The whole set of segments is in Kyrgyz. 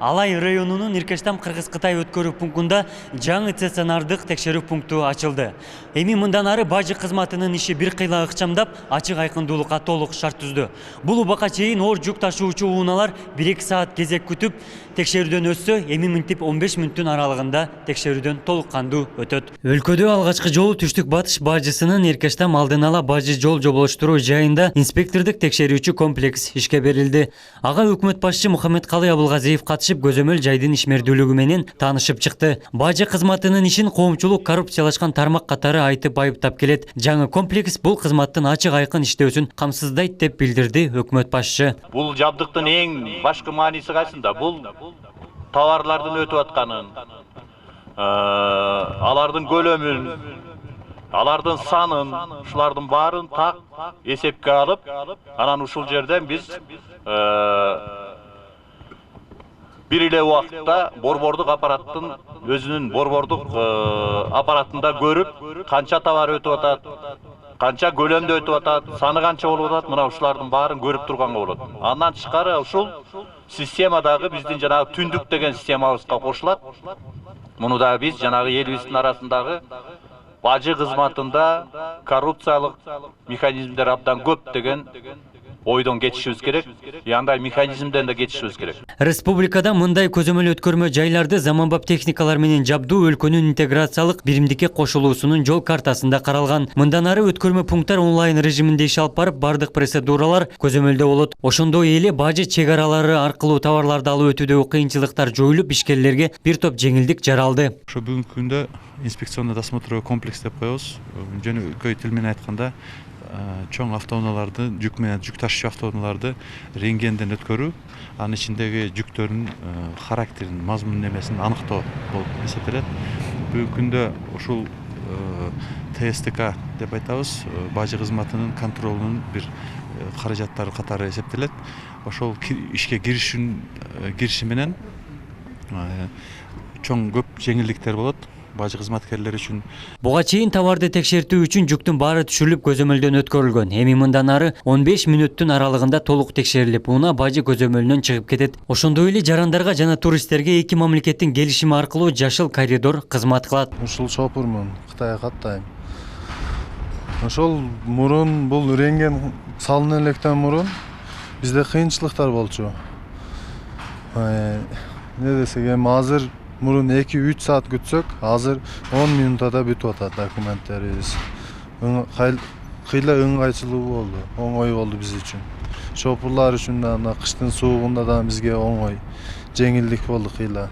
Алай районунун Иркештам Кыргыз-Кытай өткөрүү пунктунда жаңы стационардык текшерүү пункту ачылды. Эми мындан ары бажы кызматынын иши бир кыйла ыкчамдап, ачык айкындуулукка толук шарт түздү. Бул убакка чейин оор жүк ташуучу унааlar 1-2 саат кезек күтүп, текшерүүдөн өтсө, эми минтип 15 мүнөттүн аралыгында текшерүүдөн толук кандуу өтөт. Өлкөдө алгачкы жолу түштүк батыш бажысынын Иркештам алдын ала бажы жол жоболоштуруу жайында инспектордук текшерүүчү комплекс ишке берилди. Ага өкмөт башчы Мухаммедкалы Абылгазиев катышып, көзөмөл жайдын ишмердүүлүгү менен таанышып чыкты. Бажы кызматынын ишин коомчулук коррупциялашкан тармак катары айтып айыптап келет. Жаңы комплекс бул кызматтын ачык айкын иштөөсүн камсыздайт деп билдирди өкмөт башчы. Бул жабдыктын эң башкы мааниси кайсында? Бул товарлардын өтүп атканын, алардын көлөмүн, алардын санын, ушулардын баарын так эсепке алып, анан ушул жерден биз бир эле убакытта борбордук аппараттын өзүнүн борбордук аппаратында көрүп, канча товар өтүп атат, канча көлөмдө өтүп атат, саны канча болуп атат, мына ушулардын баарын көрүп турганга болот. Андан тышкары ушул системадагы биздин жанагы түндүк деген системабызга кошулат. Муну да биз жанагы элибиздин арасындагы бажы кызматында коррупциялык механизмдер абдан көп деген ойдон кетишибиз керек. Андай механизмден да кетишибиз керек. Республикада мындай көзөмөл өткөрмө жайларды заманбап техникалар менен жабдуу өлкөнүн интеграциялык биримдикке кошулуусунун жол картасында каралган. Мындан ары өткөрмө пункттар онлайн режиминде иш алып барып, бардык процедуралар көзөмөлдө болот. Ошондой эле бажы чек аралары аркылуу товарларды алып өтүүдөгү кыйынчылыктар жоюлуп, ишкерлерге бир топ жеңилдик жаралды. Ошо бүгүнкү күндө инспекционный досмотровой комплекс деп коебуз. Жөнөкөй тил менен айтканда, чоң автоунааларды, жүк менен жүк ташуучу автоунааларды рентгенден өткөрүү, анын ичиндеги жүктөрдүн характерин, мазмунун эмесин аныктоо болуп эсептелет. Бүгүнкү күндө ушул ТСТК деп айтабыз, бажы кызматынын контролунун бир каражаттары катары эсептелет. Ошол ишке кириши менен чоң көп жеңилдиктер болот бажы кызматкерлери үчүн. Буга чейин товарды текшертүү үчүн жүктүн баары түшүрүлүп көзөмөлдөн өткөрүлгөн. Эми мындан ары 15 мүнөттүн аралыгында толук текшерилип, унаа бажы көзөмөлүнөн чыгып кетет. Ошондой эле жарандарга жана туристтерге эки мамлекеттин келишими аркылуу жашыл коридор кызмат кылат. Ушул шопурмун, Кытайга каттайм. Ошол мурун бул рентген салына электен мурун бизде кыйынчылыктар болчу. Не десек, эми азыр мурун 2-3 саат күтсөк, азыр 10 минутада бүтүп атат документтерибиз. Кыйла ыңгайчылуу болду, оңой болду биз үчүн. Шопурлар үчүн да кыштын суугунда да бизге оңой, жеңилдик болду кыйла.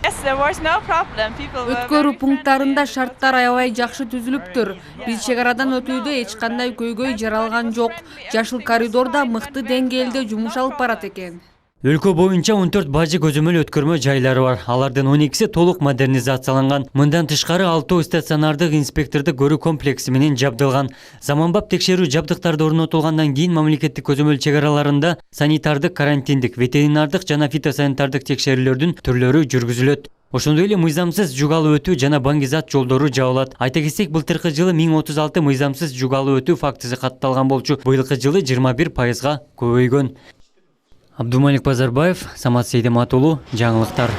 Өткөрүү пункттарында шарттар аябай жакшы түзүлүптүр. Биз чек арадан өтүүдө эч кандай көйгөй жаралган жок. Жашыл коридор да мыкты деңгээлде жумуш алып барат экен. Өлкө боюнча 14 бажы көзөмөл өткөрмө жайлары бар. Алардын 12си толук модернизацияланган. Мындан тышкары 6 стационардык инспектордук көрүү комплекси менен жабдылган. Заманбап текшерүү жабдыктарды орнотулгандан кийин мамлекеттик көзөмөл чек араларында санитардык, карантиндик, ветеринардык жана фитосанитардык текшерүүлөрдүн түрлөрү жүргүзүлөт. Ошондой эле мыйзамсыз жүк алып өтүү жана баңгизат жолдору жабылат. Айта кетсек, былтыркы жылы 1036 мыйзамсыз жүк алып өтүү фактысы катталган болчу. Быйылкы жылы 21%га көбөйгөн. Абдумалик Базарбаев, Самат Сейдемат уулу, жаңылыктар.